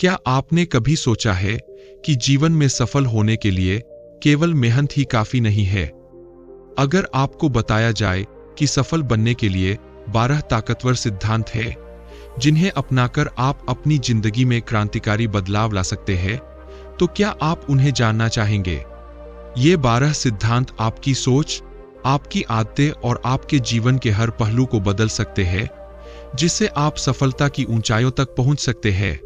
क्या आपने कभी सोचा है कि जीवन में सफल होने के लिए केवल मेहनत ही काफी नहीं है? अगर आपको बताया जाए कि सफल बनने के लिए 12 ताकतवर सिद्धांत हैं, जिन्हें अपनाकर आप अपनी जिंदगी में क्रांतिकारी बदलाव ला सकते हैं, तो क्या आप उन्हें जानना चाहेंगे? ये 12 सिद्धांत आपकी सोच, आपकी आदतें और आपके जीवन के हर पहलू को बदल सकते हैं, जिससे आप सफलता की ऊंचाइयों तक पहुंच सकते हैं।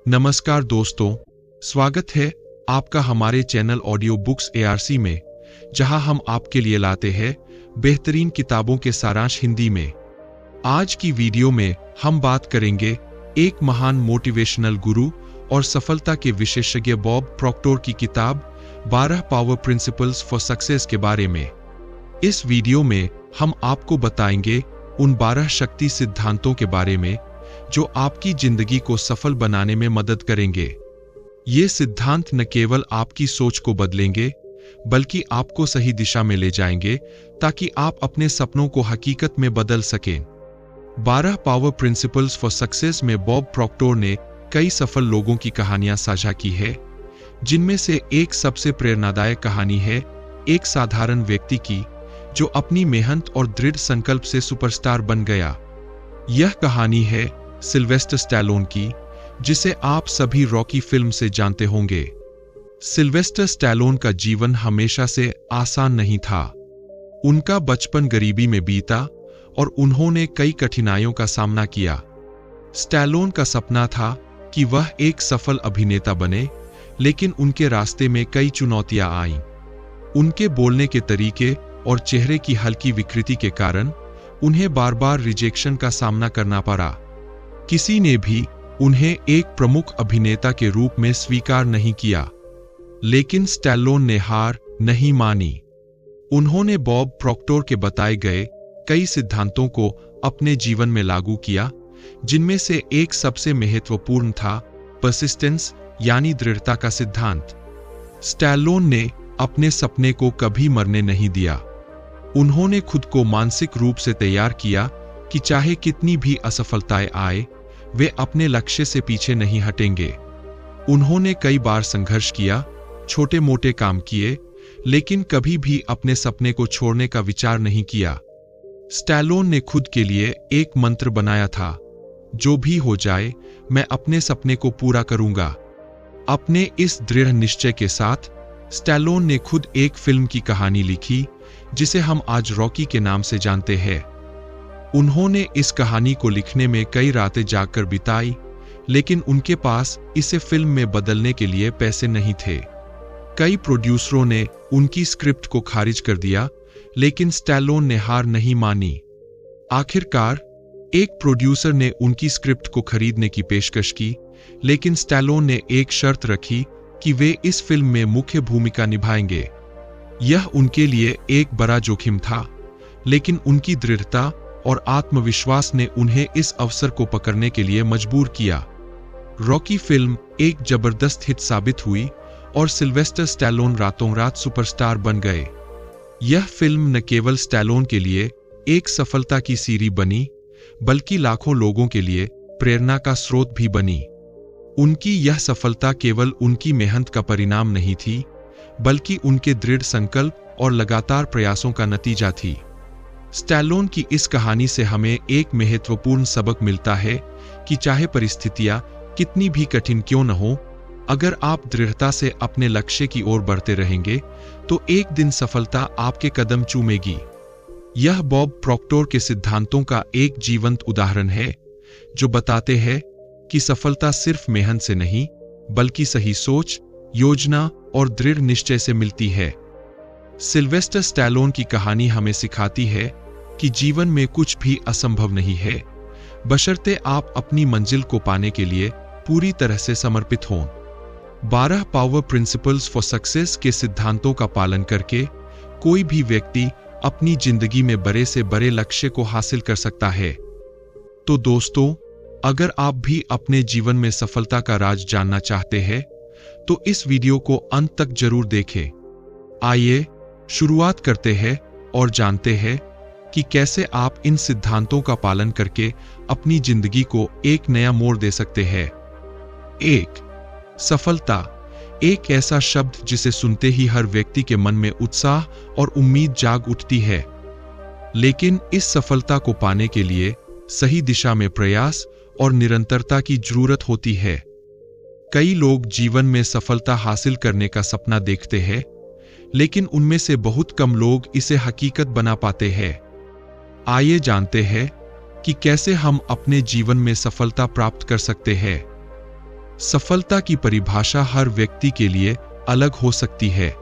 नमस्कार दोस्तों, स्वागत है आपका हमारे चैनल ऑडियो बुक्स ARC में, जहां हम आपके लिए लाते हैं बेहतरीन किताबों के सारांश हिंदी में। आज की वीडियो में हम बात करेंगे एक महान मोटिवेशनल गुरु और सफलता के विशेषज्ञ बॉब प्रॉक्टर की किताब 12 पावर प्रिंसिपल्स फॉर सक्सेस के बारे में। इस वीडियो में हम आपको बताएंगे उन 12 शक्ति सिद्धांतों के बारे में जो आपकी जिंदगी को सफल बनाने में मदद करेंगे। ये सिद्धांत न केवल आपकी सोच को बदलेंगे, बल्कि आपको सही दिशा में ले जाएंगे ताकि आप अपने सपनों को हकीकत में बदल सकें। 12 पावर प्रिंसिपल्स फॉर सक्सेस में बॉब प्रॉक्टर ने कई सफल लोगों की कहानियां साझा की है, जिनमें से एक सबसे प्रेरणादायक कहानी है एक साधारण व्यक्ति की जो अपनी मेहनत और दृढ़ संकल्प से सुपरस्टार बन गया। यह कहानी है सिल्वेस्टर स्टैलोन की, जिसे आप सभी रॉकी फिल्म से जानते होंगे। सिल्वेस्टर स्टैलोन का जीवन हमेशा से आसान नहीं था। उनका बचपन गरीबी में बीता और उन्होंने कई कठिनाइयों का सामना किया। स्टैलोन का सपना था कि वह एक सफल अभिनेता बने, लेकिन उनके रास्ते में कई चुनौतियां आईं। उनके बोलने के तरीके और चेहरे की हल्की विकृति के कारण उन्हें बार बार रिजेक्शन का सामना करना पड़ा। किसी ने भी उन्हें एक प्रमुख अभिनेता के रूप में स्वीकार नहीं किया, लेकिन स्टैलोन ने हार नहीं मानी। उन्होंने बॉब प्रॉक्टर के बताए गए कई सिद्धांतों को अपने जीवन में लागू किया, जिनमें से एक सबसे महत्वपूर्ण था परसिस्टेंस यानी दृढ़ता का सिद्धांत। स्टैलोन ने अपने सपने को कभी मरने नहीं दिया। उन्होंने खुद को मानसिक रूप से तैयार किया कि चाहे कितनी भी असफलताएं आए, वे अपने लक्ष्य से पीछे नहीं हटेंगे। उन्होंने कई बार संघर्ष किया, छोटे मोटे काम किए, लेकिन कभी भी अपने सपने को छोड़ने का विचार नहीं किया। स्टैलोन ने खुद के लिए एक मंत्र बनाया था, जो भी हो जाए मैं अपने सपने को पूरा करूंगा। अपने इस दृढ़ निश्चय के साथ स्टैलोन ने खुद एक फिल्म की कहानी लिखी, जिसे हम आज रॉकी के नाम से जानते हैं। उन्होंने इस कहानी को लिखने में कई रातें जागकर बिताई, लेकिन उनके पास इसे फिल्म में बदलने के लिए पैसे नहीं थे। कई प्रोड्यूसरों ने उनकी स्क्रिप्ट को खारिज कर दिया, लेकिन स्टैलोन ने हार नहीं मानी। आखिरकार एक प्रोड्यूसर ने उनकी स्क्रिप्ट को खरीदने की पेशकश की, लेकिन स्टैलोन ने एक शर्त रखी कि वे इस फिल्म में मुख्य भूमिका निभाएंगे। यह उनके लिए एक बड़ा जोखिम था, लेकिन उनकी दृढ़ता और आत्मविश्वास ने उन्हें इस अवसर को पकड़ने के लिए मजबूर किया। रॉकी फिल्म एक जबरदस्त हिट साबित हुई और सिल्वेस्टर स्टैलोन रातों रात सुपरस्टार बन गए। यह फिल्म न केवल स्टैलोन के लिए एक सफलता की सीढ़ी बनी, बल्कि लाखों लोगों के लिए प्रेरणा का स्रोत भी बनी। उनकी यह सफलता केवल उनकी मेहनत का परिणाम नहीं थी, बल्कि उनके दृढ़ संकल्प और लगातार प्रयासों का नतीजा थी। स्टैलोन की इस कहानी से हमें एक महत्वपूर्ण सबक मिलता है कि चाहे परिस्थितियां कितनी भी कठिन क्यों न हो, अगर आप दृढ़ता से अपने लक्ष्य की ओर बढ़ते रहेंगे, तो एक दिन सफलता आपके कदम चूमेगी। यह बॉब प्रॉक्टर के सिद्धांतों का एक जीवंत उदाहरण है, जो बताते हैं कि सफलता सिर्फ मेहनत से नहीं, बल्कि सही सोच, योजना और दृढ़ निश्चय से मिलती है। सिल्वेस्टर स्टैलोन की कहानी हमें सिखाती है कि जीवन में कुछ भी असंभव नहीं है, बशर्ते आप अपनी मंजिल को पाने के लिए पूरी तरह से समर्पित हों। 12 पावर प्रिंसिपल्स फॉर सक्सेस के सिद्धांतों का पालन करके कोई भी व्यक्ति अपनी जिंदगी में बड़े से बड़े लक्ष्य को हासिल कर सकता है। तो दोस्तों, अगर आप भी अपने जीवन में सफलता का राज जानना चाहते हैं, तो इस वीडियो को अंत तक जरूर देखें। आइए शुरुआत करते हैं और जानते हैं कि कैसे आप इन सिद्धांतों का पालन करके अपनी जिंदगी को एक नया मोड़ दे सकते हैं। एक, सफलता एक ऐसा शब्द जिसे सुनते ही हर व्यक्ति के मन में उत्साह और उम्मीद जाग उठती है। लेकिन इस सफलता को पाने के लिए सही दिशा में प्रयास और निरंतरता की जरूरत होती है। कई लोग जीवन में सफलता हासिल करने का सपना देखते हैं, लेकिन उनमें से बहुत कम लोग इसे हकीकत बना पाते हैं। आइए जानते हैं कि कैसे हम अपने जीवन में सफलता प्राप्त कर सकते हैं। सफलता की परिभाषा हर व्यक्ति के लिए अलग हो सकती है,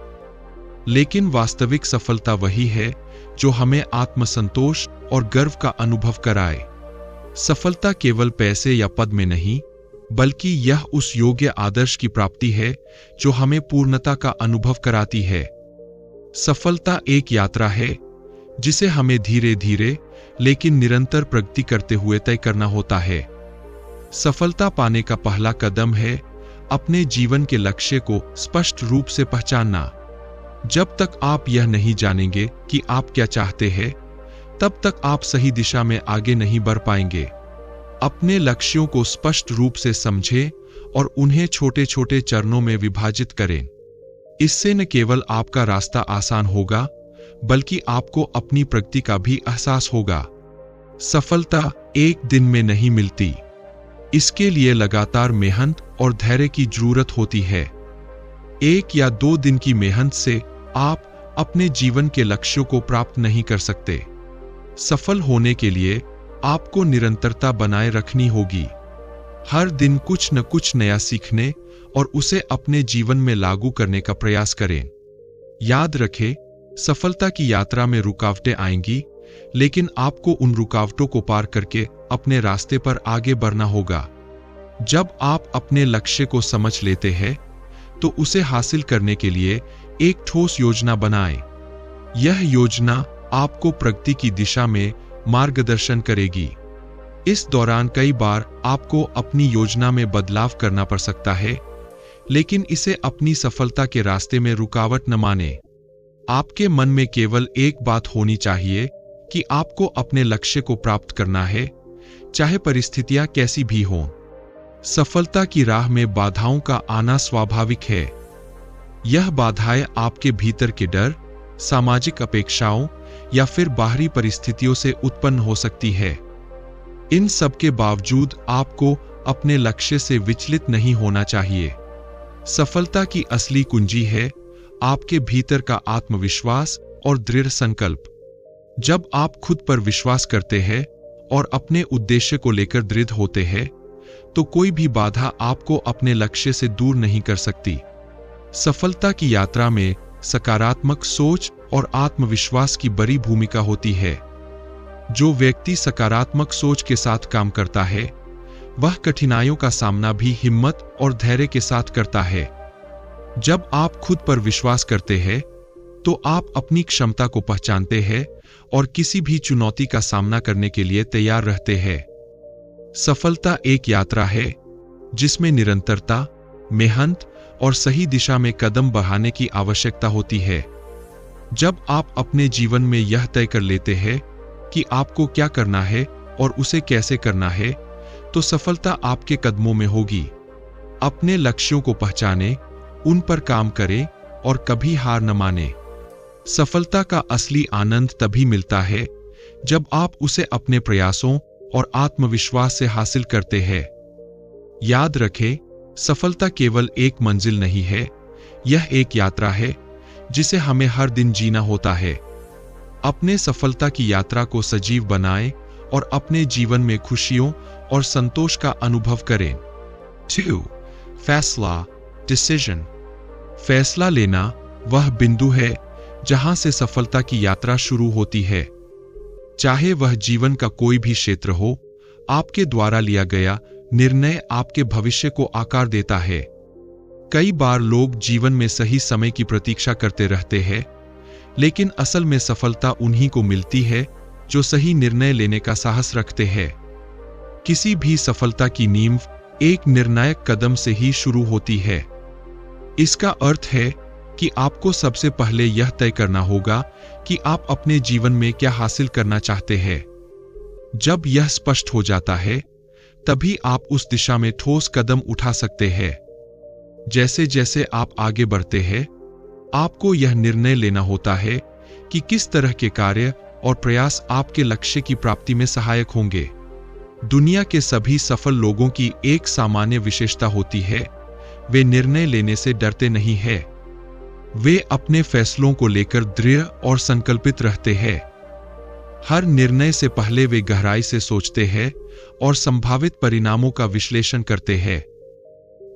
लेकिन वास्तविक सफलता वही है जो हमें आत्मसंतोष और गर्व का अनुभव कराए। सफलता केवल पैसे या पद में नहीं, बल्कि यह उस योग्य आदर्श की प्राप्ति है जो हमें पूर्णता का अनुभव कराती है। सफलता एक यात्रा है जिसे हमें धीरे धीरे लेकिन निरंतर प्रगति करते हुए तय करना होता है। सफलता पाने का पहला कदम है अपने जीवन के लक्ष्य को स्पष्ट रूप से पहचानना। जब तक आप यह नहीं जानेंगे कि आप क्या चाहते हैं, तब तक आप सही दिशा में आगे नहीं बढ़ पाएंगे। अपने लक्ष्यों को स्पष्ट रूप से समझें और उन्हें छोटे छोटे चरणों में विभाजित करें। इससे न केवल आपका रास्ता आसान होगा, बल्कि आपको अपनी प्रगति का भी एहसास होगा। सफलता एक दिन में नहीं मिलती, इसके लिए लगातार मेहनत और धैर्य की जरूरत होती है। 1 या 2 दिन की मेहनत से आप अपने जीवन के लक्ष्यों को प्राप्त नहीं कर सकते। सफल होने के लिए आपको निरंतरता बनाए रखनी होगी। हर दिन कुछ न कुछ नया सीखने और उसे अपने जीवन में लागू करने का प्रयास करें। याद रखें, सफलता की यात्रा में रुकावटें आएंगी, लेकिन आपको उन रुकावटों को पार करके अपने रास्ते पर आगे बढ़ना होगा। जब आप अपने लक्ष्य को समझ लेते हैं, तो उसे हासिल करने के लिए एक ठोस योजना बनाएं। यह योजना आपको प्रगति की दिशा में मार्गदर्शन करेगी। इस दौरान कई बार आपको अपनी योजना में बदलाव करना पड़ सकता है, लेकिन इसे अपनी सफलता के रास्ते में रुकावट न माने। आपके मन में केवल एक बात होनी चाहिए कि आपको अपने लक्ष्य को प्राप्त करना है, चाहे परिस्थितियां कैसी भी हों। सफलता की राह में बाधाओं का आना स्वाभाविक है। यह बाधाएं आपके भीतर के डर, सामाजिक अपेक्षाओं या फिर बाहरी परिस्थितियों से उत्पन्न हो सकती है। इन सब के बावजूद आपको अपने लक्ष्य से विचलित नहीं होना चाहिए। सफलता की असली कुंजी है आपके भीतर का आत्मविश्वास और दृढ़ संकल्प। जब आप खुद पर विश्वास करते हैं और अपने उद्देश्य को लेकर दृढ़ होते हैं, तो कोई भी बाधा आपको अपने लक्ष्य से दूर नहीं कर सकती। सफलता की यात्रा में सकारात्मक सोच और आत्मविश्वास की बड़ी भूमिका होती है। जो व्यक्ति सकारात्मक सोच के साथ काम करता है, वह कठिनाइयों का सामना भी हिम्मत और धैर्य के साथ करता है। जब आप खुद पर विश्वास करते हैं, तो आप अपनी क्षमता को पहचानते हैं और किसी भी चुनौती का सामना करने के लिए तैयार रहते हैं। सफलता एक यात्रा है जिसमें निरंतरता, मेहनत और सही दिशा में कदम बढ़ाने की आवश्यकता होती है। जब आप अपने जीवन में यह तय कर लेते हैं कि आपको क्या करना है और उसे कैसे करना है, तो सफलता आपके कदमों में होगी। अपने लक्ष्यों को पहचानें, उन पर काम करें और कभी हार न मानें। सफलता का असली आनंद तभी मिलता है जब आप उसे अपने प्रयासों और आत्मविश्वास से हासिल करते हैं। याद रखें, सफलता केवल एक मंजिल नहीं है, यह एक यात्रा है जिसे हमें हर दिन जीना होता है। अपने सफलता की यात्रा को सजीव बनाएं और अपने जीवन में खुशियों और संतोष का अनुभव करें। 2. फैसला, डिसीजन। फैसला लेना वह बिंदु है जहां से सफलता की यात्रा शुरू होती है। चाहे वह जीवन का कोई भी क्षेत्र हो, आपके द्वारा लिया गया निर्णय आपके भविष्य को आकार देता है। कई बार लोग जीवन में सही समय की प्रतीक्षा करते रहते हैं, लेकिन असल में सफलता उन्हीं को मिलती है जो सही निर्णय लेने का साहस रखते हैं। किसी भी सफलता की नींव एक निर्णायक कदम से ही शुरू होती है। इसका अर्थ है कि आपको सबसे पहले यह तय करना होगा कि आप अपने जीवन में क्या हासिल करना चाहते हैं। जब यह स्पष्ट हो जाता है, तभी आप उस दिशा में ठोस कदम उठा सकते हैं। जैसे जैसे आप आगे बढ़ते हैं, आपको यह निर्णय लेना होता है कि किस तरह के कार्य और प्रयास आपके लक्ष्य की प्राप्ति में सहायक होंगे। दुनिया के सभी सफल लोगों की एक सामान्य विशेषता होती है, वे निर्णय लेने से डरते नहीं हैं। वे अपने फैसलों को लेकर दृढ़ और संकल्पित रहते हैं। हर निर्णय से पहले वे गहराई से सोचते हैं और संभावित परिणामों का विश्लेषण करते हैं।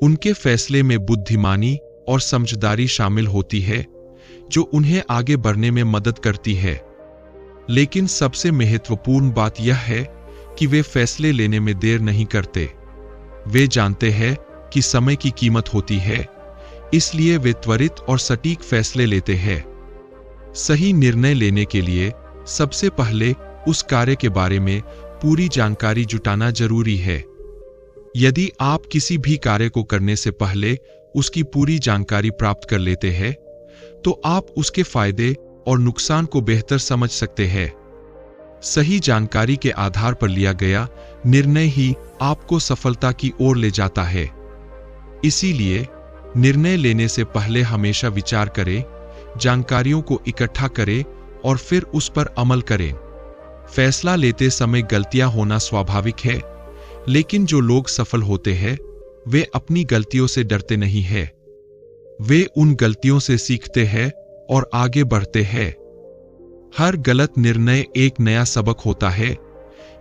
उनके फैसले में बुद्धिमानी और समझदारी शामिल होती है, जो उन्हें आगे बढ़ने में मदद करती है। लेकिन सबसे महत्वपूर्ण बात यह है कि वे फैसले लेने में देर नहीं करते। वे जानते हैं कि समय की कीमत होती है, इसलिए वे त्वरित और सटीक फैसले लेते हैं। सही निर्णय लेने के लिए सबसे पहले उस कार्य के बारे में पूरी जानकारी जुटाना जरूरी है। यदि आप किसी भी कार्य को करने से पहले उसकी पूरी जानकारी प्राप्त कर लेते हैं, तो आप उसके फायदे और नुकसान को बेहतर समझ सकते हैं। सही जानकारी के आधार पर लिया गया निर्णय ही आपको सफलता की ओर ले जाता है। इसीलिए निर्णय लेने से पहले हमेशा विचार करें, जानकारियों को इकट्ठा करें और फिर उस पर अमल करें। फैसला लेते समय गलतियां होना स्वाभाविक है, लेकिन जो लोग सफल होते हैं वे अपनी गलतियों से डरते नहीं हैं। वे उन गलतियों से सीखते हैं और आगे बढ़ते हैं। हर गलत निर्णय एक नया सबक होता है,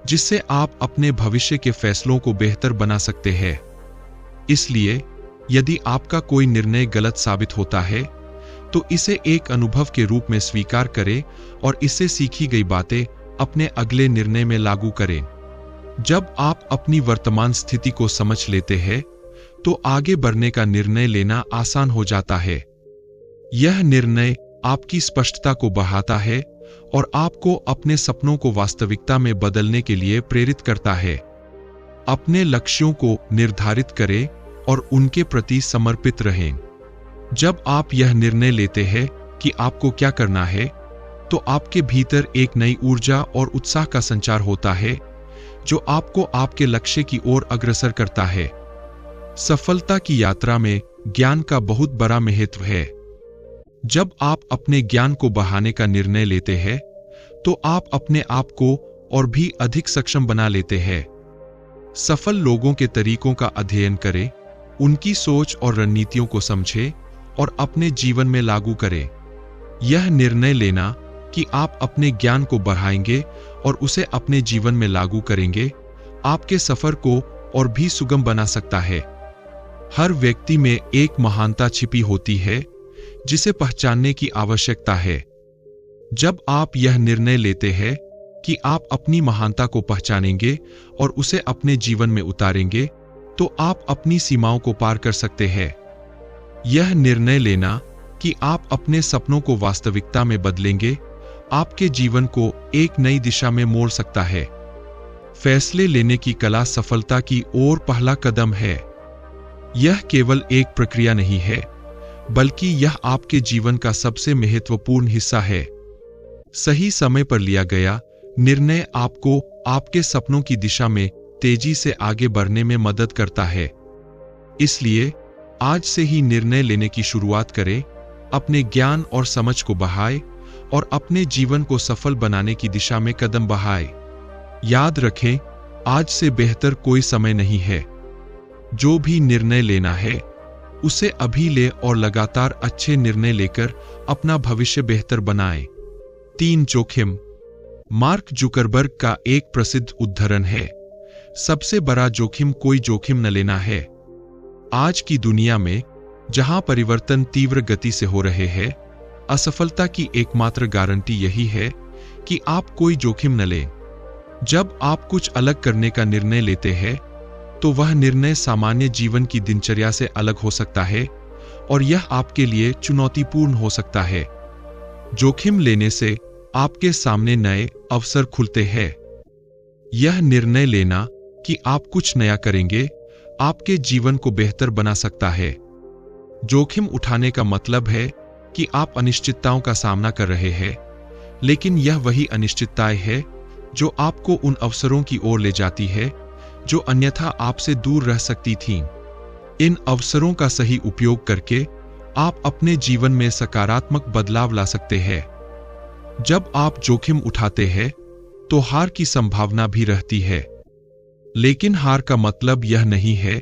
जिससे आप अपने भविष्य के फैसलों को बेहतर बना सकते हैं। इसलिए यदि आपका कोई निर्णय गलत साबित होता है, तो इसे एक अनुभव के रूप में स्वीकार करें और इससे सीखी गई बातें अपने अगले निर्णय में लागू करें। जब आप अपनी वर्तमान स्थिति को समझ लेते हैं, तो आगे बढ़ने का निर्णय लेना आसान हो जाता है। यह निर्णय आपकी स्पष्टता को बढ़ाता है और आपको अपने सपनों को वास्तविकता में बदलने के लिए प्रेरित करता है। अपने लक्ष्यों को निर्धारित करें और उनके प्रति समर्पित रहें। जब आप यह निर्णय लेते हैं कि आपको क्या करना है, तो आपके भीतर एक नई ऊर्जा और उत्साह का संचार होता है, जो आपको आपके लक्ष्य की ओर अग्रसर करता है। सफलता की यात्रा में ज्ञान का बहुत बड़ा महत्व है। जब आप अपने ज्ञान को बढ़ाने का निर्णय लेते हैं, तो आप अपने आप को और भी अधिक सक्षम बना लेते हैं। सफल लोगों के तरीकों का अध्ययन करें, उनकी सोच और रणनीतियों को समझें और अपने जीवन में लागू करें। यह निर्णय लेना कि आप अपने ज्ञान को बढ़ाएंगे और उसे अपने जीवन में लागू करेंगे, आपके सफर को और भी सुगम बना सकता है। हर व्यक्ति में एक महानता छिपी होती है, जिसे पहचानने की आवश्यकता है। जब आप यह निर्णय लेते हैं कि आप अपनी महानता को पहचानेंगे और उसे अपने जीवन में उतारेंगे, तो आप अपनी सीमाओं को पार कर सकते हैं। यह निर्णय लेना कि आप अपने सपनों को वास्तविकता में बदलेंगे, आपके जीवन को एक नई दिशा में मोड़ सकता है। फैसले लेने की कला सफलता की ओर पहला कदम है। यह केवल एक प्रक्रिया नहीं है, बल्कि यह आपके जीवन का सबसे महत्वपूर्ण हिस्सा है। सही समय पर लिया गया निर्णय आपको आपके सपनों की दिशा में तेजी से आगे बढ़ने में मदद करता है। इसलिए आज से ही निर्णय लेने की शुरुआत करें, अपने ज्ञान और समझ को बढ़ाएं और अपने जीवन को सफल बनाने की दिशा में कदम बढ़ाएं। याद रखें, आज से बेहतर कोई समय नहीं है। जो भी निर्णय लेना है, उसे अभी ले और लगातार अच्छे निर्णय लेकर अपना भविष्य बेहतर बनाएं। 3 जोखिम। मार्क जुकरबर्ग का एक प्रसिद्ध उद्धरण है, सबसे बड़ा जोखिम कोई जोखिम न लेना है। आज की दुनिया में, जहां परिवर्तन तीव्र गति से हो रहे हैं, असफलता की एकमात्र गारंटी यही है कि आप कोई जोखिम न लें। जब आप कुछ अलग करने का निर्णय लेते हैं, तो वह निर्णय सामान्य जीवन की दिनचर्या से अलग हो सकता है और यह आपके लिए चुनौतीपूर्ण हो सकता है। जोखिम लेने से आपके सामने नए अवसर खुलते हैं। यह निर्णय लेना कि आप कुछ नया करेंगे, आपके जीवन को बेहतर बना सकता है। जोखिम उठाने का मतलब है कि आप अनिश्चितताओं का सामना कर रहे हैं, लेकिन यह वही अनिश्चितताएं है जो आपको उन अवसरों की ओर ले जाती है जो अन्यथा आपसे दूर रह सकती थीं। इन अवसरों का सही उपयोग करके आप अपने जीवन में सकारात्मक बदलाव ला सकते हैं। जब आप जोखिम उठाते हैं तो हार की संभावना भी रहती है, लेकिन हार का मतलब यह नहीं है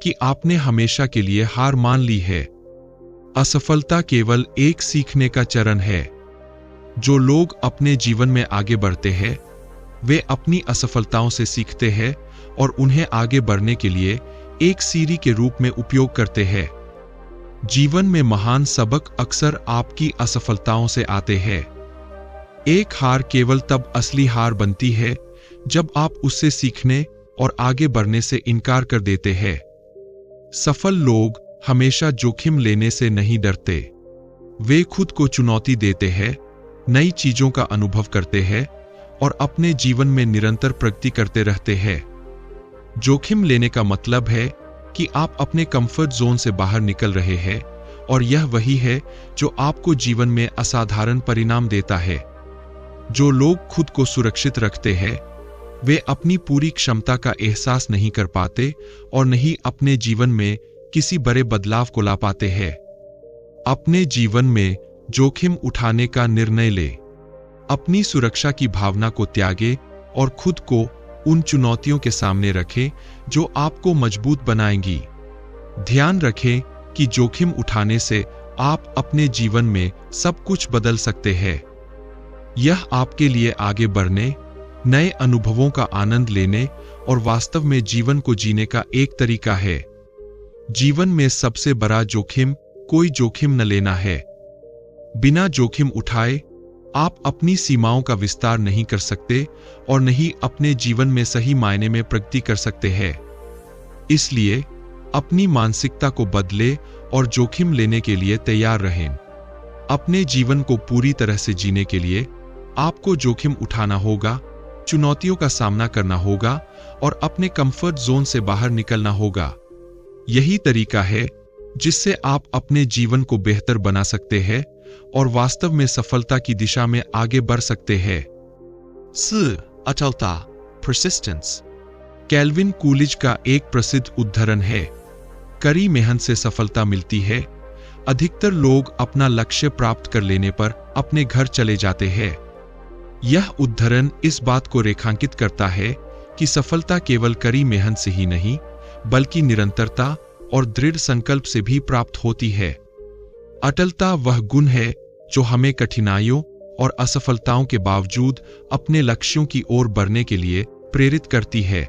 कि आपने हमेशा के लिए हार मान ली है। असफलता केवल एक सीखने का चरण है। जो लोग अपने जीवन में आगे बढ़ते हैं वे अपनी असफलताओं से सीखते हैं और उन्हें आगे बढ़ने के लिए एक सीढ़ी के रूप में उपयोग करते हैं। जीवन में महान सबक अक्सर आपकी असफलताओं से आते हैं। एक हार केवल तब असली हार बनती है जब आप उससे सीखने और आगे बढ़ने से इनकार कर देते हैं। सफल लोग हमेशा जोखिम लेने से नहीं डरते। वे खुद को चुनौती देते हैं, नई चीजों का अनुभव करते हैं और अपने जीवन में निरंतर प्रगति करते रहते हैं। जोखिम लेने का मतलब है कि आप अपने कंफर्ट जोन से बाहर निकल रहे हैं, और यह वही है जो आपको जीवन में असाधारण परिणाम देता है। जो लोग खुद को सुरक्षित रखते हैं वे अपनी पूरी क्षमता का एहसास नहीं कर पाते और नहीं अपने जीवन में किसी बड़े बदलाव को ला पाते हैं। अपने जीवन में जोखिम उठाने का निर्णय ले। अपनी सुरक्षा की भावना को त्यागे और खुद को उन चुनौतियों के सामने रखें जो आपको मजबूत बनाएंगी। ध्यान रखें कि जोखिम उठाने से आप अपने जीवन में सब कुछ बदल सकते हैं। यह आपके लिए आगे बढ़ने, नए अनुभवों का आनंद लेने और वास्तव में जीवन को जीने का एक तरीका है। जीवन में सबसे बड़ा जोखिम कोई जोखिम न लेना है। बिना जोखिम उठाए आप अपनी सीमाओं का विस्तार नहीं कर सकते और नहीं अपने जीवन में सही मायने में प्रगति कर सकते हैं। इसलिए अपनी मानसिकता को बदले और जोखिम लेने के लिए तैयार रहें। अपने जीवन को पूरी तरह से जीने के लिए आपको जोखिम उठाना होगा, चुनौतियों का सामना करना होगा और अपने कंफर्ट जोन से बाहर निकलना होगा। यही तरीका है जिससे आप अपने जीवन को बेहतर बना सकते हैं और वास्तव में सफलता की दिशा में आगे बढ़ सकते हैं। अटलता, परसिस्टेंस, कैल्विन कूलिज का एक प्रसिद्ध उद्धरण है। कड़ी मेहनत से सफलता मिलती है। अधिकतर लोग अपना लक्ष्य प्राप्त कर लेने पर अपने घर चले जाते हैं। यह उद्धरण इस बात को रेखांकित करता है कि सफलता केवल कड़ी मेहनत से ही नहीं बल्कि निरंतरता और दृढ़ संकल्प से भी प्राप्त होती है। अटलता वह गुण है जो हमें कठिनाइयों और असफलताओं के बावजूद अपने लक्ष्यों की ओर बढ़ने के लिए प्रेरित करती है।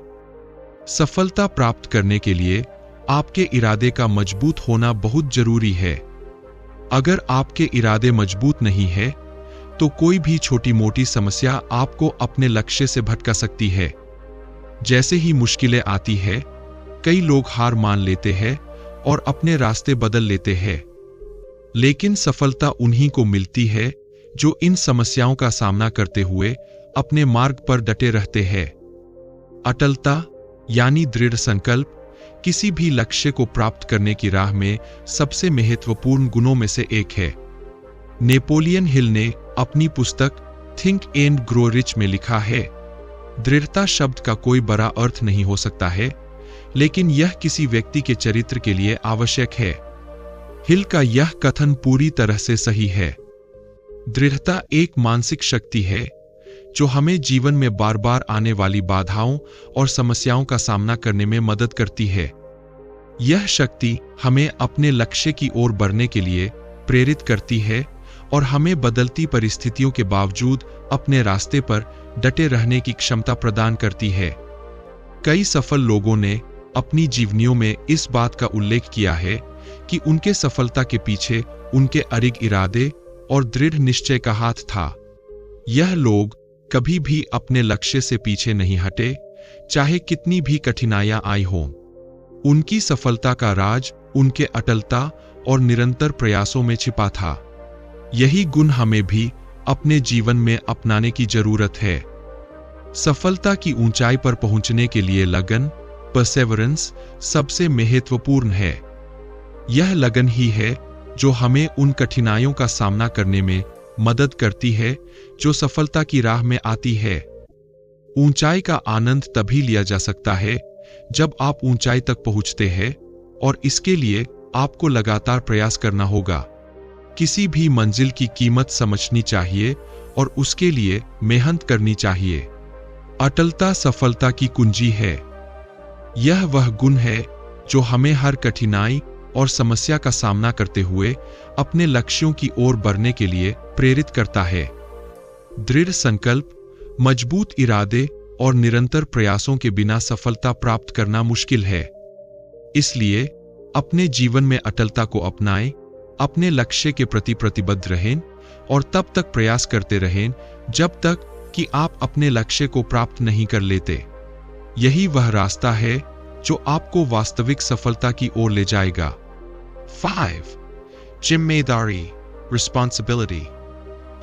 सफलता प्राप्त करने के लिए आपके इरादे का मजबूत होना बहुत जरूरी है। अगर आपके इरादे मजबूत नहीं है तो कोई भी छोटी मोटी समस्या आपको अपने लक्ष्य से भटका सकती है। जैसे ही मुश्किलें आती है, कई लोग हार मान लेते हैं और अपने रास्ते बदल लेते हैं। लेकिन सफलता उन्हीं को मिलती है जो इन समस्याओं का सामना करते हुए अपने मार्ग पर डटे रहते हैं। अटलता यानी दृढ़ संकल्प किसी भी लक्ष्य को प्राप्त करने की राह में सबसे महत्वपूर्ण गुणों में से एक है। नेपोलियन हिल ने अपनी पुस्तक थिंक एंड ग्रो रिच में लिखा है, दृढ़ता शब्द का कोई बड़ा अर्थ नहीं हो सकता है, लेकिन यह किसी व्यक्ति के चरित्र के लिए आवश्यक है। हिल का यह कथन पूरी तरह से सही है। दृढ़ता एक मानसिक शक्ति है जो हमें जीवन में बार बार आने वाली बाधाओं और समस्याओं का सामना करने में मदद करती है। यह शक्ति हमें अपने लक्ष्य की ओर बढ़ने के लिए प्रेरित करती है और हमें बदलती परिस्थितियों के बावजूद अपने रास्ते पर डटे रहने की क्षमता प्रदान करती है। कई सफल लोगों ने अपनी जीवनियों में इस बात का उल्लेख किया है कि उनके सफलता के पीछे उनके अडिग इरादे और दृढ़ निश्चय का हाथ था। यह लोग कभी भी अपने लक्ष्य से पीछे नहीं हटे, चाहे कितनी भी कठिनाइयां आई हों। उनकी सफलता का राज उनके अटलता और निरंतर प्रयासों में छिपा था। यही गुण हमें भी अपने जीवन में अपनाने की जरूरत है। सफलता की ऊंचाई पर पहुंचने के लिए लगन, परसेवरेंस सबसे महत्वपूर्ण है। यह लगन ही है जो हमें उन कठिनाइयों का सामना करने में मदद करती है जो सफलता की राह में आती है। ऊंचाई का आनंद तभी लिया जा सकता है जब आप ऊंचाई तक पहुंचते हैं, और इसके लिए आपको लगातार प्रयास करना होगा। किसी भी मंजिल की कीमत समझनी चाहिए और उसके लिए मेहनत करनी चाहिए। अटलता सफलता की कुंजी है। यह वह गुण है जो हमें हर कठिनाई और समस्या का सामना करते हुए अपने लक्ष्यों की ओर बढ़ने के लिए प्रेरित करता है। दृढ़ संकल्प, मजबूत इरादे और निरंतर प्रयासों के बिना सफलता प्राप्त करना मुश्किल है। इसलिए अपने जीवन में अटलता को अपनाएं, अपने लक्ष्य के प्रति प्रतिबद्ध रहें और तब तक प्रयास करते रहें जब तक कि आप अपने लक्ष्य को प्राप्त नहीं कर लेते। यही वह रास्ता है जो आपको वास्तविक सफलता की ओर ले जाएगा। 5. जिम्मेदारी, रिस्पॉन्सिबिलिटी।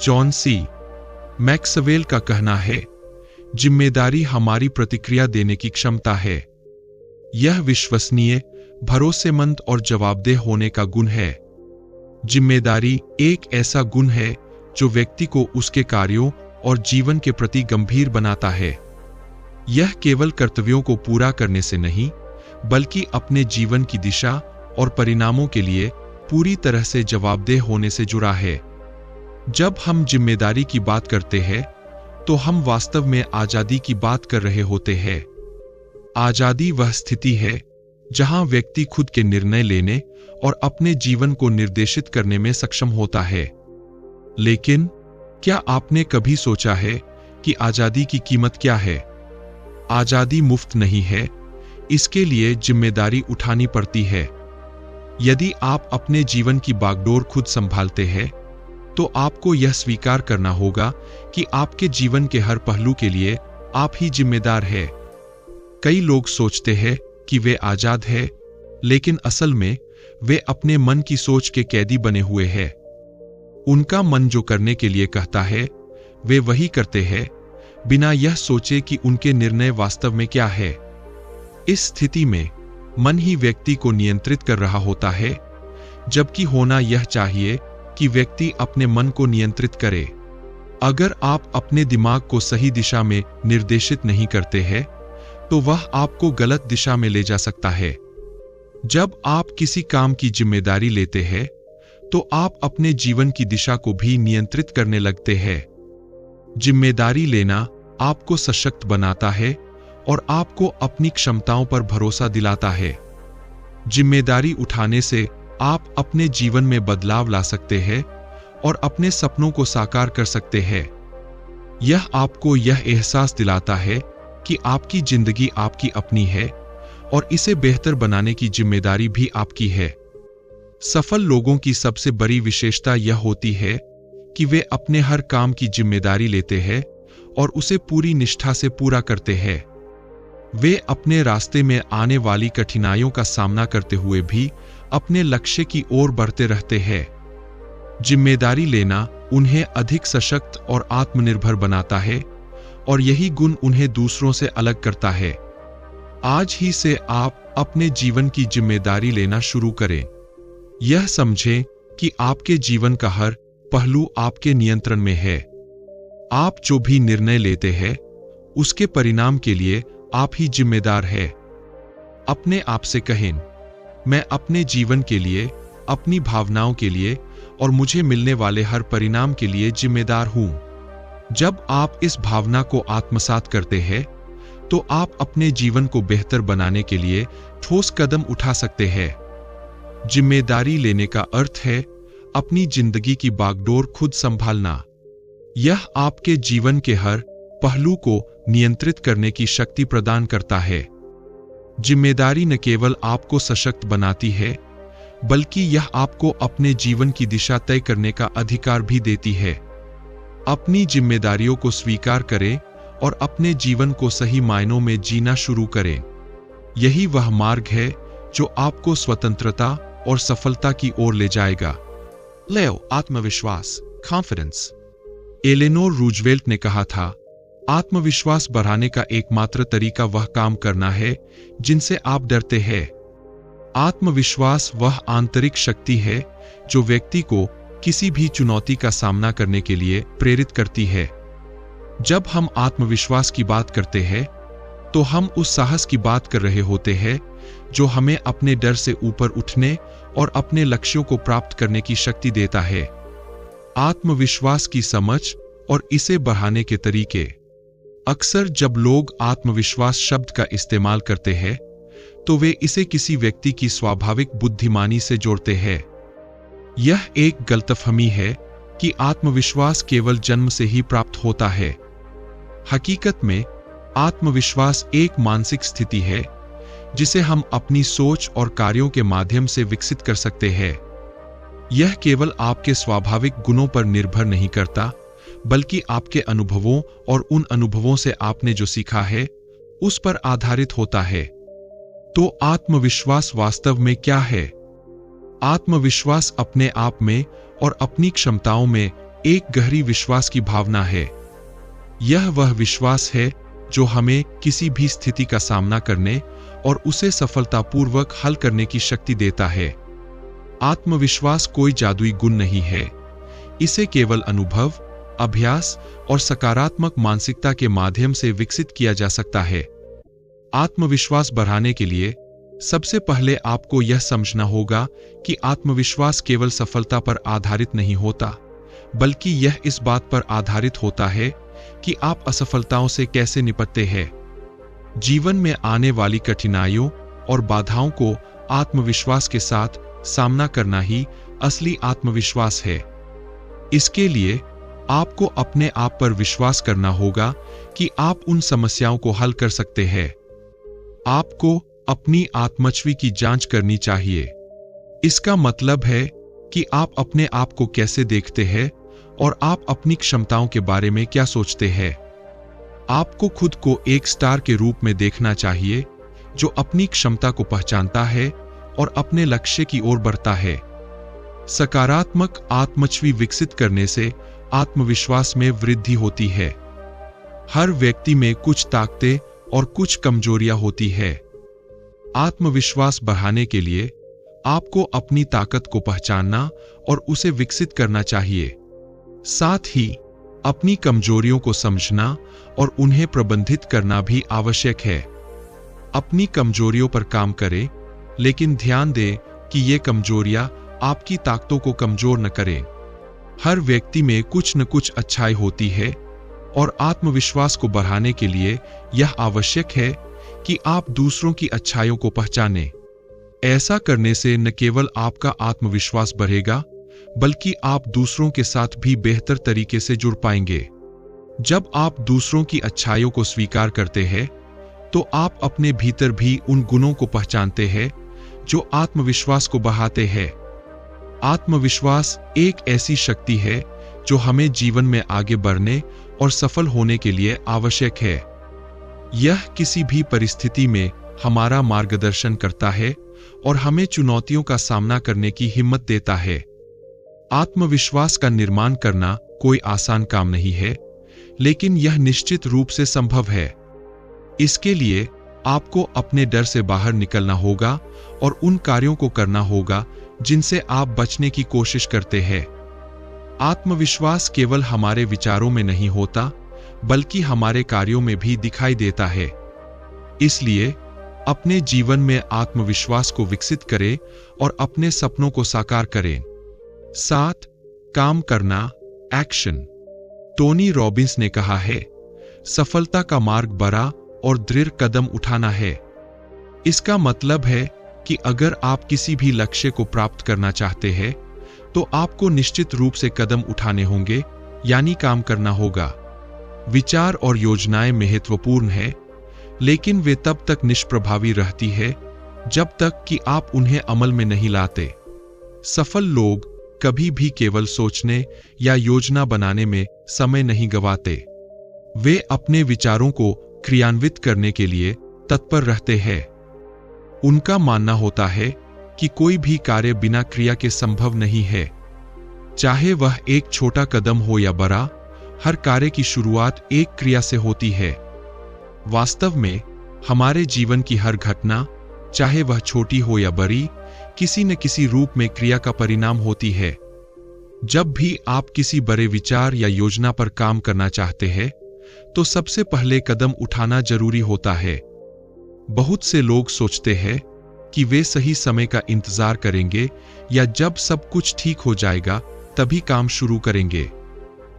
जॉन सी मैक्सवेल का कहना है, जिम्मेदारी हमारी प्रतिक्रिया देने की क्षमता है। यह विश्वसनीय, भरोसेमंद और जवाबदेह होने का गुण है। जिम्मेदारी एक ऐसा गुण है जो व्यक्ति को उसके कार्यों और जीवन के प्रति गंभीर बनाता है। यह केवल कर्तव्यों को पूरा करने से नहीं, बल्कि अपने जीवन की दिशा और परिणामों के लिए पूरी तरह से जवाबदेह होने से जुड़ा है। जब हम जिम्मेदारी की बात करते हैं, तो हम वास्तव में आजादी की बात कर रहे होते हैं। आजादी वह स्थिति है जहां व्यक्ति खुद के निर्णय लेने और अपने जीवन को निर्देशित करने में सक्षम होता है। लेकिन क्या आपने कभी सोचा है कि आजादी की कीमत क्या है? आजादी मुफ्त नहीं है, इसके लिए जिम्मेदारी उठानी पड़ती है। यदि आप अपने जीवन की बागडोर खुद संभालते हैं, तो आपको यह स्वीकार करना होगा कि आपके जीवन के हर पहलू के लिए आप ही जिम्मेदार हैं। कई लोग सोचते हैं कि वे आजाद हैं, लेकिन असल में वे अपने मन की सोच के कैदी बने हुए हैं। उनका मन जो करने के लिए कहता है, वे वही करते हैं, बिना यह सोचे कि उनके निर्णय वास्तव में क्या है। इस स्थिति में मन ही व्यक्ति को नियंत्रित कर रहा होता है, जबकि होना यह चाहिए कि व्यक्ति अपने मन को नियंत्रित करे। अगर आप अपने दिमाग को सही दिशा में निर्देशित नहीं करते हैं, तो वह आपको गलत दिशा में ले जा सकता है। जब आप किसी काम की जिम्मेदारी लेते हैं, तो आप अपने जीवन की दिशा को भी नियंत्रित करने लगते हैं। जिम्मेदारी लेना आपको सशक्त बनाता है और आपको अपनी क्षमताओं पर भरोसा दिलाता है। जिम्मेदारी उठाने से आप अपने जीवन में बदलाव ला सकते हैं और अपने सपनों को साकार कर सकते हैं। यह आपको यह एहसास दिलाता है कि आपकी जिंदगी आपकी अपनी है और इसे बेहतर बनाने की जिम्मेदारी भी आपकी है। सफल लोगों की सबसे बड़ी विशेषता यह होती है कि वे अपने हर काम की जिम्मेदारी लेते हैं और उसे पूरी निष्ठा से पूरा करते हैं। वे अपने रास्ते में आने वाली कठिनाइयों का सामना करते हुए भी अपने लक्ष्य की ओर बढ़ते रहते हैं। जिम्मेदारी लेना उन्हें अधिक सशक्त और आत्मनिर्भर बनाता है और यही गुण उन्हें दूसरों से अलग करता है। आज ही से आप अपने जीवन की जिम्मेदारी लेना शुरू करें। यह समझें कि आपके जीवन का हर पहलू आपके नियंत्रण में है। आप जो भी निर्णय लेते हैं, उसके परिणाम के लिए आप ही जिम्मेदार हैं। अपने आप से कहें, मैं अपने जीवन के लिए, अपनी भावनाओं के लिए और मुझे मिलने वाले हर परिणाम के लिए जिम्मेदार हूं। जब आप इस भावना को आत्मसात करते हैं, तो आप अपने जीवन को बेहतर बनाने के लिए ठोस कदम उठा सकते हैं। जिम्मेदारी लेने का अर्थ है अपनी जिंदगी की बागडोर खुद संभालना। यह आपके जीवन के हर पहलू को नियंत्रित करने की शक्ति प्रदान करता है। जिम्मेदारी न केवल आपको सशक्त बनाती है, बल्कि यह आपको अपने जीवन की दिशा तय करने का अधिकार भी देती है। अपनी जिम्मेदारियों को स्वीकार करें और अपने जीवन को सही मायनों में जीना शुरू करें। यही वह मार्ग है जो आपको स्वतंत्रता और सफलता की ओर ले जाएगा। लेओ, आत्मविश्वास, कॉन्फिडेंस। एलेनोर रूजवेल्ट ने कहा था, आत्मविश्वास बढ़ाने का एकमात्र तरीका वह काम करना है जिनसे आप डरते हैं। आत्मविश्वास वह आंतरिक शक्ति है जो व्यक्ति को किसी भी चुनौती का सामना करने के लिए प्रेरित करती है। जब हम आत्मविश्वास की बात करते हैं, तो हम उस साहस की बात कर रहे होते हैं जो हमें अपने डर से ऊपर उठने और अपने लक्ष्यों को प्राप्त करने की शक्ति देता है। आत्मविश्वास की समझ और इसे बढ़ाने के तरीके। अक्सर जब लोग आत्मविश्वास शब्द का इस्तेमाल करते हैं तो वे इसे किसी व्यक्ति की स्वाभाविक बुद्धिमानी से जोड़ते हैं। यह एक गलतफहमी है कि आत्मविश्वास केवल जन्म से ही प्राप्त होता है। हकीकत में आत्मविश्वास एक मानसिक स्थिति है जिसे हम अपनी सोच और कार्यों के माध्यम से विकसित कर सकते हैं। यह केवल आपके स्वाभाविक गुणों पर निर्भर नहीं करता, बल्कि आपके अनुभवों और उन अनुभवों से आपने जो सीखा है उस पर आधारित होता है। तो आत्मविश्वास वास्तव में क्या है? आत्मविश्वास अपने आप में और अपनी क्षमताओं में एक गहरी विश्वास की भावना है। यह वह विश्वास है जो हमें किसी भी स्थिति का सामना करने और उसे सफलतापूर्वक हल करने की शक्ति देता है। आत्मविश्वास कोई जादुई गुण नहीं है। इसे केवल अनुभव, अभ्यास और सकारात्मक मानसिकता के माध्यम से विकसित किया जा सकता है। आत्मविश्वास बढ़ाने के लिए सबसे पहले आपको यह समझना होगा कि आत्मविश्वास केवल सफलता पर आधारित नहीं होता, बल्कि यह इस बात पर आधारित होता है कि आप असफलताओं से कैसे निपटते हैं। जीवन में आने वाली कठिनाइयों और बाधाओं को आत्मविश्वास के साथ सामना करना ही असली आत्मविश्वास है। इसके लिए आपको अपने आप पर विश्वास करना होगा कि आप उन समस्याओं को हल कर सकते हैं। आपको अपनी आत्मछवि की जांच करनी चाहिए। इसका मतलब है कि आप अपने आप को कैसे देखते हैं और आप अपनी क्षमताओं के बारे में क्या सोचते हैं। आपको खुद को एक स्टार के रूप में देखना चाहिए जो अपनी क्षमता को पहचानता है और अपने लक्ष्य की ओर बढ़ता है। सकारात्मक आत्मछवि विकसित करने से आत्मविश्वास में वृद्धि होती है। हर व्यक्ति में कुछ ताकतें और कुछ कमजोरियां होती है। आत्मविश्वास बढ़ाने के लिए आपको अपनी ताकत को पहचानना और उसे विकसित करना चाहिए। साथ ही अपनी कमजोरियों को समझना और उन्हें प्रबंधित करना भी आवश्यक है। अपनी कमजोरियों पर काम करें, लेकिन ध्यान दें कि ये कमजोरियां आपकी ताकतों को कमजोर न करें। हर व्यक्ति में कुछ न कुछ अच्छाई होती है और आत्मविश्वास को बढ़ाने के लिए यह आवश्यक है कि आप दूसरों की अच्छाइयों को पहचानें। ऐसा करने से न केवल आपका आत्मविश्वास बढ़ेगा, बल्कि आप दूसरों के साथ भी बेहतर तरीके से जुड़ पाएंगे। जब आप दूसरों की अच्छाइयों को स्वीकार करते हैं, तो आप अपने भीतर भी उन गुणों को पहचानते हैं जो आत्मविश्वास को बढ़ाते हैं। आत्मविश्वास एक ऐसी शक्ति है जो हमें जीवन में आगे बढ़ने और सफल होने के लिए आवश्यक है। यह किसी भी परिस्थिति में हमारा मार्गदर्शन करता है और हमें चुनौतियों का सामना करने की हिम्मत देता है। आत्मविश्वास का निर्माण करना कोई आसान काम नहीं है, लेकिन यह निश्चित रूप से संभव है। इसके लिए आपको अपने डर से बाहर निकलना होगा और उन कार्यों को करना होगा जिनसे आप बचने की कोशिश करते हैं। आत्मविश्वास केवल हमारे विचारों में नहीं होता, बल्कि हमारे कार्यों में भी दिखाई देता है। इसलिए अपने जीवन में आत्मविश्वास को विकसित करें और अपने सपनों को साकार करें। 7. काम करना, एक्शन। टोनी रॉबिन्स ने कहा है, सफलता का मार्ग बड़ा और दृढ़ कदम उठाना है। इसका मतलब है कि अगर आप किसी भी लक्ष्य को प्राप्त करना चाहते हैं, तो आपको निश्चित रूप से कदम उठाने होंगे, यानी काम करना होगा। विचार और योजनाएं महत्वपूर्ण है, लेकिन वे तब तक निष्प्रभावी रहती है जब तक कि आप उन्हें अमल में नहीं लाते। सफल लोग कभी भी केवल सोचने या योजना बनाने में समय नहीं गंवाते। वे अपने विचारों को क्रियान्वित करने के लिए तत्पर रहते हैं। उनका मानना होता है कि कोई भी कार्य बिना क्रिया के संभव नहीं है। चाहे वह एक छोटा कदम हो या बड़ा, हर कार्य की शुरुआत एक क्रिया से होती है। वास्तव में हमारे जीवन की हर घटना, चाहे वह छोटी हो या बड़ी, किसी न किसी रूप में क्रिया का परिणाम होती है। जब भी आप किसी बड़े विचार या योजना पर काम करना चाहते हैं, तो सबसे पहले कदम उठाना जरूरी होता है। बहुत से लोग सोचते हैं कि वे सही समय का इंतजार करेंगे या जब सब कुछ ठीक हो जाएगा तभी काम शुरू करेंगे।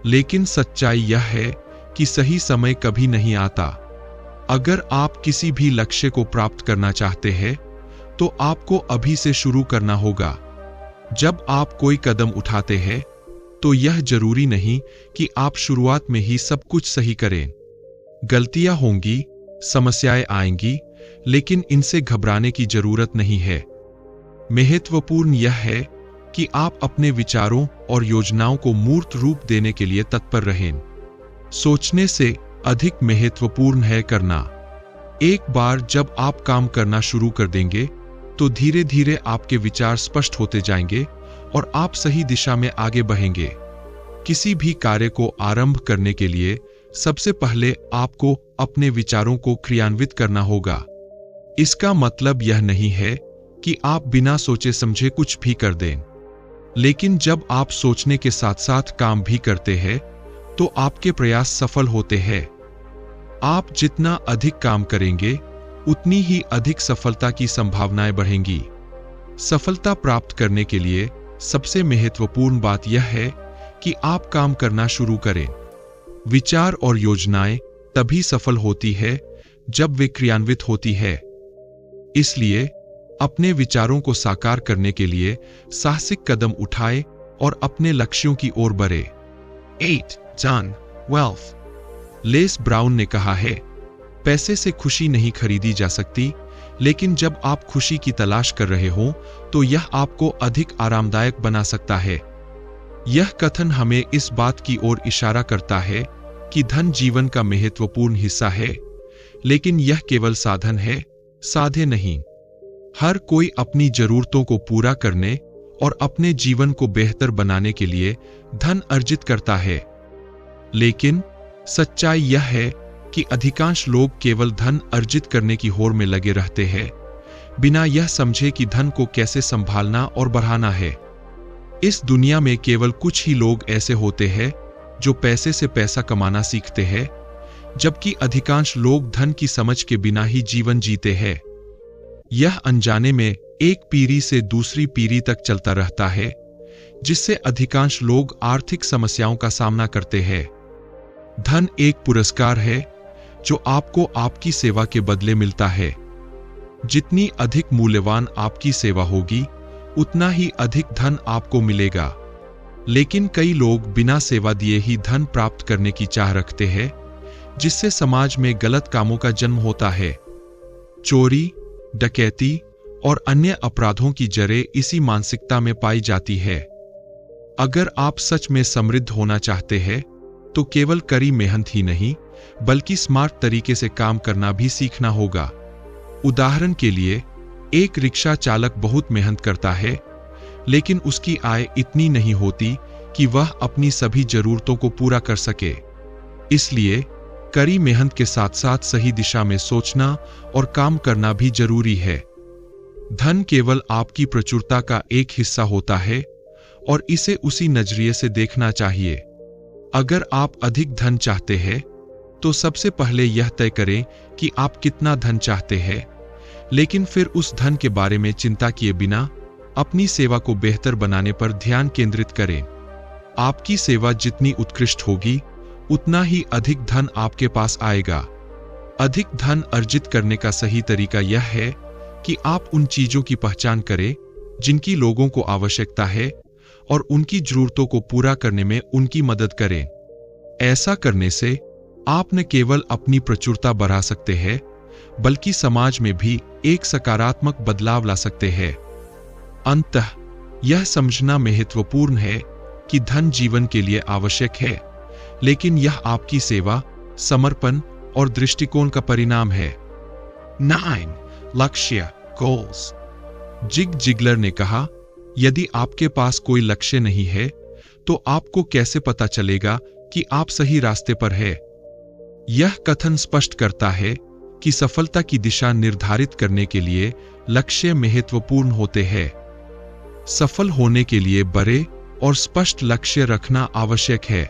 लेकिन सच्चाई यह है कि सही समय कभी नहीं आता। अगर आप किसी भी लक्ष्य को प्राप्त करना चाहते हैं तो आपको अभी से शुरू करना होगा। जब आप कोई कदम उठाते हैं तो यह जरूरी नहीं कि आप शुरुआत में ही सब कुछ सही करें। गलतियां होंगी, समस्याएं आएंगी, लेकिन इनसे घबराने की जरूरत नहीं है। महत्वपूर्ण यह है कि आप अपने विचारों और योजनाओं को मूर्त रूप देने के लिए तत्पर रहें। सोचने से अधिक महत्वपूर्ण है करना। एक बार जब आप काम करना शुरू कर देंगे तो धीरे धीरे आपके विचार स्पष्ट होते जाएंगे और आप सही दिशा में आगे बढ़ेंगे। किसी भी कार्य को आरंभ करने के लिए सबसे पहले आपको अपने विचारों को क्रियान्वित करना होगा। इसका मतलब यह नहीं है कि आप बिना सोचे समझे कुछ भी कर दें, लेकिन जब आप सोचने के साथ साथ काम भी करते हैं तो आपके प्रयास सफल होते हैं। आप जितना अधिक काम करेंगे उतनी ही अधिक सफलता की संभावनाएं बढ़ेंगी। सफलता प्राप्त करने के लिए सबसे महत्वपूर्ण बात यह है कि आप काम करना शुरू करें। विचार और योजनाएं तभी सफल होती है जब वे क्रियान्वित होती है। इसलिए अपने विचारों को साकार करने के लिए साहसिक कदम उठाएं और अपने लक्ष्यों की ओर बढ़े। 8. Done. Wealth. लेस ब्राउन ने कहा है, पैसे से खुशी नहीं खरीदी जा सकती, लेकिन जब आप खुशी की तलाश कर रहे हो तो यह आपको अधिक आरामदायक बना सकता है। यह कथन हमें इस बात की ओर इशारा करता है कि धन जीवन का महत्वपूर्ण हिस्सा है, लेकिन यह केवल साधन है, साधे नहीं। हर कोई अपनी जरूरतों को पूरा करने और अपने जीवन को बेहतर बनाने के लिए धन अर्जित करता है। लेकिन सच्चाई यह है कि अधिकांश लोग केवल धन अर्जित करने की होड़ में लगे रहते हैं, बिना यह समझे कि धन को कैसे संभालना और बढ़ाना है। इस दुनिया में केवल कुछ ही लोग ऐसे होते हैं जो पैसे से पैसा कमाना सीखते हैं, जबकि अधिकांश लोग धन की समझ के बिना ही जीवन जीते हैं। यह अनजाने में एक पीढ़ी से दूसरी पीढ़ी तक चलता रहता है, जिससे अधिकांश लोग आर्थिक समस्याओं का सामना करते हैं। धन एक पुरस्कार है जो आपको आपकी सेवा के बदले मिलता है। जितनी अधिक मूल्यवान आपकी सेवा होगी, उतना ही अधिक धन आपको मिलेगा। लेकिन कई लोग बिना सेवा दिए ही धन प्राप्त करने की चाह रखते हैं, जिससे समाज में गलत कामों का जन्म होता है। चोरी, डकैती और अन्य अपराधों की जड़ें इसी मानसिकता में पाई जाती है। अगर आप सच में समृद्ध होना चाहते हैं तो केवल कड़ी मेहनत ही नहीं, बल्कि स्मार्ट तरीके से काम करना भी सीखना होगा। उदाहरण के लिए, एक रिक्शा चालक बहुत मेहनत करता है, लेकिन उसकी आय इतनी नहीं होती कि वह अपनी सभी जरूरतों को पूरा कर सके। इसलिए कड़ी मेहनत के साथ साथ सही दिशा में सोचना और काम करना भी जरूरी है। धन केवल आपकी प्रचुरता का एक हिस्सा होता है और इसे उसी नजरिए से देखना चाहिए। अगर आप अधिक धन चाहते हैं तो सबसे पहले यह तय करें कि आप कितना धन चाहते हैं, लेकिन फिर उस धन के बारे में चिंता किए बिना अपनी सेवा को बेहतर बनाने पर ध्यान केंद्रित करें। आपकी सेवा जितनी उत्कृष्ट होगी, उतना ही अधिक धन आपके पास आएगा। अधिक धन अर्जित करने का सही तरीका यह है कि आप उन चीजों की पहचान करें जिनकी लोगों को आवश्यकता है और उनकी जरूरतों को पूरा करने में उनकी मदद करें। ऐसा करने से आप न केवल अपनी प्रचुरता बढ़ा सकते हैं, बल्कि समाज में भी एक सकारात्मक बदलाव ला सकते हैं। अंततः यह समझना महत्वपूर्ण है कि धन जीवन के लिए आवश्यक है, लेकिन यह आपकी सेवा, समर्पण और दृष्टिकोण का परिणाम है। 9. लक्ष्य, गोल्स। जिग जिगलर ने कहा, यदि आपके पास कोई लक्ष्य नहीं है तो आपको कैसे पता चलेगा कि आप सही रास्ते पर हैं? यह कथन स्पष्ट करता है कि सफलता की दिशा निर्धारित करने के लिए लक्ष्य महत्वपूर्ण होते हैं। सफल होने के लिए बड़े और स्पष्ट लक्ष्य रखना आवश्यक है।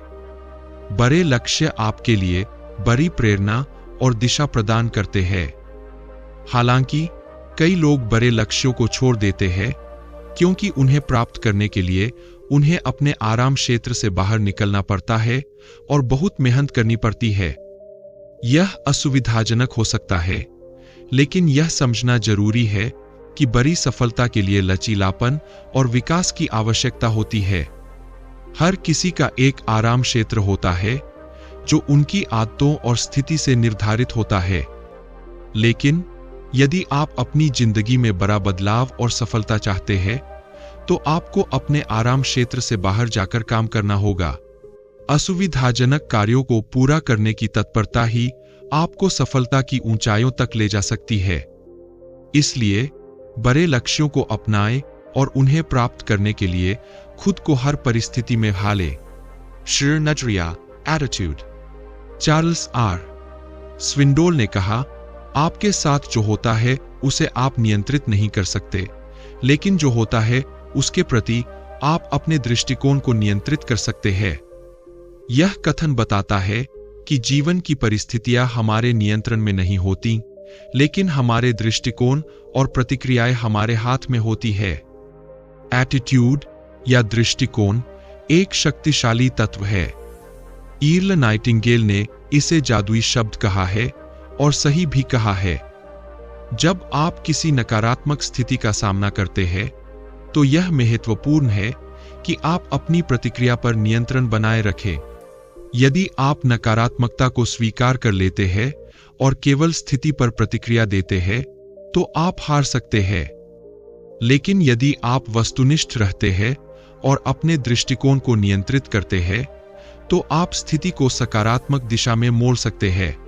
बड़े लक्ष्य आपके लिए बड़ी प्रेरणा और दिशा प्रदान करते हैं। हालांकि कई लोग बड़े लक्ष्यों को छोड़ देते हैं क्योंकि उन्हें प्राप्त करने के लिए उन्हें अपने आराम क्षेत्र से बाहर निकलना पड़ता है और बहुत मेहनत करनी पड़ती है। यह असुविधाजनक हो सकता है, लेकिन यह समझना जरूरी है कि बड़ी सफलता के लिए लचीलापन और विकास की आवश्यकता होती है। हर किसी का एक आराम क्षेत्र होता है जो उनकी आदतों और स्थिति से निर्धारित होता है। लेकिन यदि आप अपनी जिंदगी में बड़ा बदलाव और सफलता चाहते हैं, तो आपको अपने आराम क्षेत्र से बाहर जाकर काम करना होगा। असुविधाजनक कार्यों को पूरा करने की तत्परता ही आपको सफलता की ऊंचाइयों तक ले जा सकती है। इसलिए बड़े लक्ष्यों को अपनाएं और उन्हें प्राप्त करने के लिए खुद को हर परिस्थिति में ढालें। श्री नजरिया एटीट्यूड। चार्ल्स आर स्विंडोल ने कहा, आपके साथ जो होता है उसे आप नियंत्रित नहीं कर सकते, लेकिन जो होता है उसके प्रति आप अपने दृष्टिकोण को नियंत्रित कर सकते हैं। यह कथन बताता है कि जीवन की परिस्थितियां हमारे नियंत्रण में नहीं होती, लेकिन हमारे दृष्टिकोण और प्रतिक्रियाएं हमारे हाथ में होती है। एटीट्यूड या दृष्टिकोण एक शक्तिशाली तत्व है। ईर्ल नाइटिंगेल ने इसे जादुई शब्द कहा है और सही भी कहा है। जब आप किसी नकारात्मक स्थिति का सामना करते हैं, तो यह महत्वपूर्ण है कि आप अपनी प्रतिक्रिया पर नियंत्रण बनाए रखें। यदि आप नकारात्मकता को स्वीकार कर लेते हैं और केवल स्थिति पर प्रतिक्रिया देते हैं, तो आप हार सकते हैं। लेकिन यदि आप वस्तुनिष्ठ रहते हैं और अपने दृष्टिकोण को नियंत्रित करते हैं, तो आप स्थिति को सकारात्मक दिशा में मोड़ सकते हैं।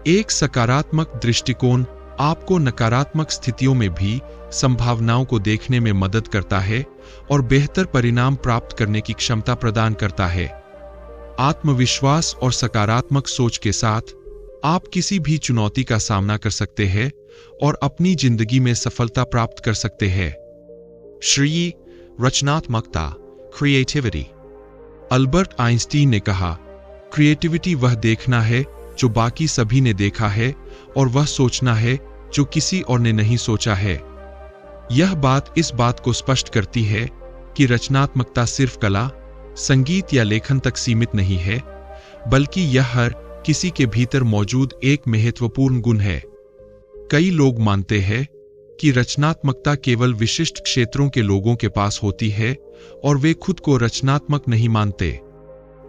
एक सकारात्मक दृष्टिकोण आपको नकारात्मक स्थितियों में भी संभावनाओं को देखने में मदद करता है और बेहतर परिणाम प्राप्त करने की क्षमता प्रदान करता है। आत्मविश्वास और सकारात्मक सोच के साथ आप किसी भी चुनौती का सामना कर सकते हैं और अपनी जिंदगी में सफलता प्राप्त कर सकते हैं। श्री रचनात्मकता क्रिएटिविटी। अल्बर्ट आइंस्टीन ने कहा, क्रिएटिविटी वह देखना है जो बाकी सभी ने देखा है और वह सोचना है जो किसी और ने नहीं सोचा है। यह बात इस बात को स्पष्ट करती है कि रचनात्मकता सिर्फ कला, संगीत या लेखन तक सीमित नहीं है, बल्कि यह हर किसी के भीतर मौजूद एक महत्वपूर्ण गुण है। कई लोग मानते हैं कि रचनात्मकता केवल विशिष्ट क्षेत्रों के लोगों के पास होती है और वे खुद को रचनात्मक नहीं मानते।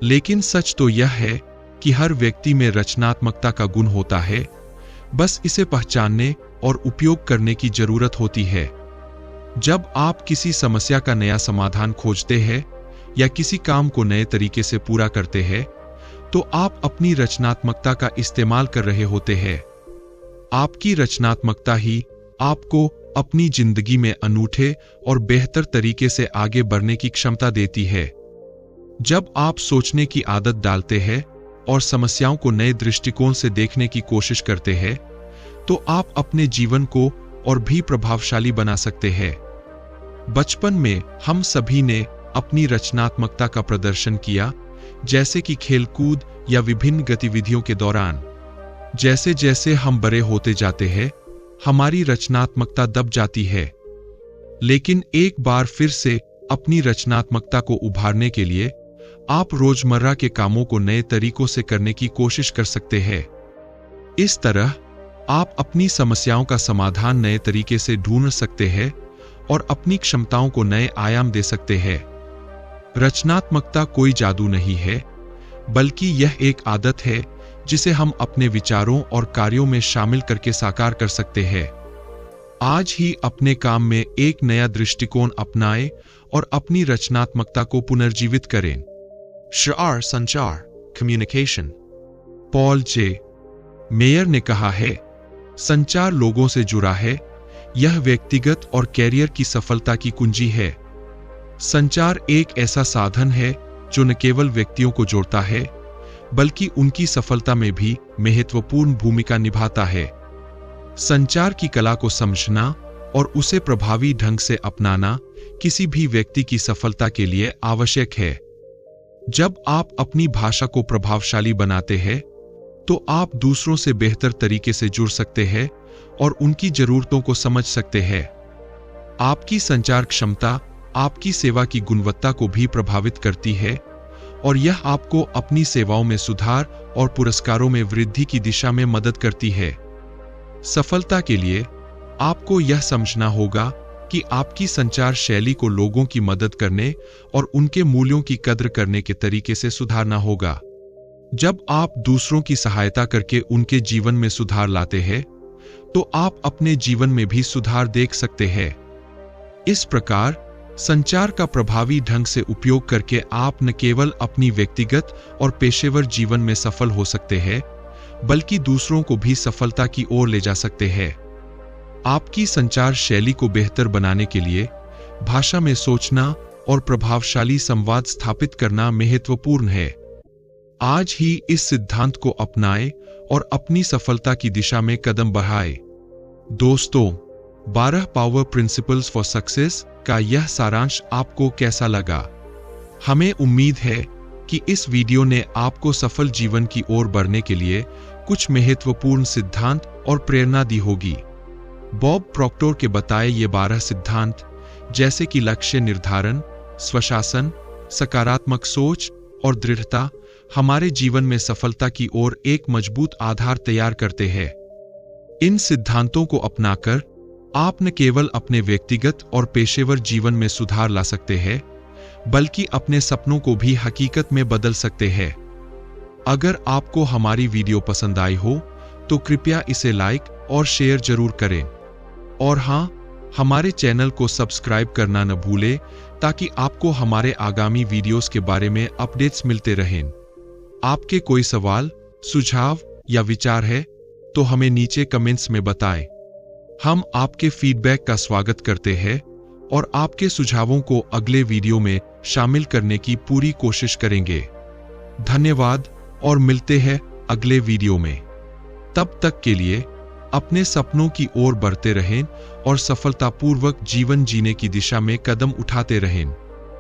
लेकिन सच तो यह है कि हर व्यक्ति में रचनात्मकता का गुण होता है, बस इसे पहचानने और उपयोग करने की जरूरत होती है। जब आप किसी समस्या का नया समाधान खोजते हैं या किसी काम को नए तरीके से पूरा करते हैं, तो आप अपनी रचनात्मकता का इस्तेमाल कर रहे होते हैं। आपकी रचनात्मकता ही आपको अपनी जिंदगी में अनूठे और बेहतर तरीके से आगे बढ़ने की क्षमता देती है। जब आप सोचने की आदत डालते हैं और समस्याओं को नए दृष्टिकोण से देखने की कोशिश करते हैं, तो आप अपने जीवन को और भी प्रभावशाली बना सकते हैं। बचपन में हम सभी ने अपनी रचनात्मकता का प्रदर्शन किया, जैसे कि खेलकूद या विभिन्न गतिविधियों के दौरान। जैसे जैसे हम बड़े होते जाते हैं, हमारी रचनात्मकता दब जाती है। लेकिन एक बार फिर से अपनी रचनात्मकता को उभारने के लिए आप रोजमर्रा के कामों को नए तरीकों से करने की कोशिश कर सकते हैं। इस तरह आप अपनी समस्याओं का समाधान नए तरीके से ढूंढ सकते हैं और अपनी क्षमताओं को नए आयाम दे सकते हैं। रचनात्मकता कोई जादू नहीं है, बल्कि यह एक आदत है जिसे हम अपने विचारों और कार्यों में शामिल करके साकार कर सकते हैं। आज ही अपने काम में एक नया दृष्टिकोण अपनाएं और अपनी रचनात्मकता को पुनर्जीवित करें। श्रआर संचार कम्युनिकेशन। पॉल जे मेयर ने कहा है, संचार लोगों से जुड़ा है, यह व्यक्तिगत और कैरियर की सफलता की कुंजी है। संचार एक ऐसा साधन है जो न केवल व्यक्तियों को जोड़ता है, बल्कि उनकी सफलता में भी महत्वपूर्ण भूमिका निभाता है। संचार की कला को समझना और उसे प्रभावी ढंग से अपनाना किसी भी व्यक्ति की सफलता के लिए आवश्यक है। जब आप अपनी भाषा को प्रभावशाली बनाते हैं, तो आप दूसरों से बेहतर तरीके से जुड़ सकते हैं और उनकी जरूरतों को समझ सकते हैं। आपकी संचार क्षमता आपकी सेवा की गुणवत्ता को भी प्रभावित करती है और यह आपको अपनी सेवाओं में सुधार और पुरस्कारों में वृद्धि की दिशा में मदद करती है। सफलता के लिए आपको यह समझना होगा कि आपकी संचार शैली को लोगों की मदद करने और उनके मूल्यों की कद्र करने के तरीके से सुधारना होगा। जब आप दूसरों की सहायता करके उनके जीवन में सुधार लाते हैं, तो आप अपने जीवन में भी सुधार देख सकते हैं। इस प्रकार संचार का प्रभावी ढंग से उपयोग करके आप न केवल अपनी व्यक्तिगत और पेशेवर जीवन में सफल हो सकते हैं, बल्कि दूसरों को भी सफलता की ओर ले जा सकते हैं। आपकी संचार शैली को बेहतर बनाने के लिए भाषा में सोचना और प्रभावशाली संवाद स्थापित करना महत्वपूर्ण है। आज ही इस सिद्धांत को अपनाएं और अपनी सफलता की दिशा में कदम बढ़ाएं। दोस्तों, 12 पावर प्रिंसिपल्स फॉर सक्सेस का यह सारांश आपको कैसा लगा? हमें उम्मीद है कि इस वीडियो ने आपको सफल जीवन की ओर बढ़ने के लिए कुछ महत्वपूर्ण सिद्धांत और प्रेरणा दी होगी। बॉब प्रॉक्टर के बताए ये 12 सिद्धांत, जैसे कि लक्ष्य निर्धारण, स्वशासन, सकारात्मक सोच और दृढ़ता, हमारे जीवन में सफलता की ओर एक मजबूत आधार तैयार करते हैं। इन सिद्धांतों को अपनाकर आप न केवल अपने व्यक्तिगत और पेशेवर जीवन में सुधार ला सकते हैं, बल्कि अपने सपनों को भी हकीकत में बदल सकते हैं। अगर आपको हमारी वीडियो पसंद आई हो, तो कृपया इसे लाइक और शेयर जरूर करें। और हां, हमारे चैनल को सब्सक्राइब करना न भूलें, ताकि आपको हमारे आगामी वीडियोस के बारे में अपडेट्स मिलते रहें। आपके कोई सवाल, सुझाव या विचार है, तो हमें नीचे कमेंट्स में बताएं। हम आपके फीडबैक का स्वागत करते हैं और आपके सुझावों को अगले वीडियो में शामिल करने की पूरी कोशिश करेंगे। धन्यवाद और मिलते हैं अगले वीडियो में। तब तक के लिए अपने सपनों की ओर बढ़ते रहें और सफलतापूर्वक जीवन जीने की दिशा में कदम उठाते रहें।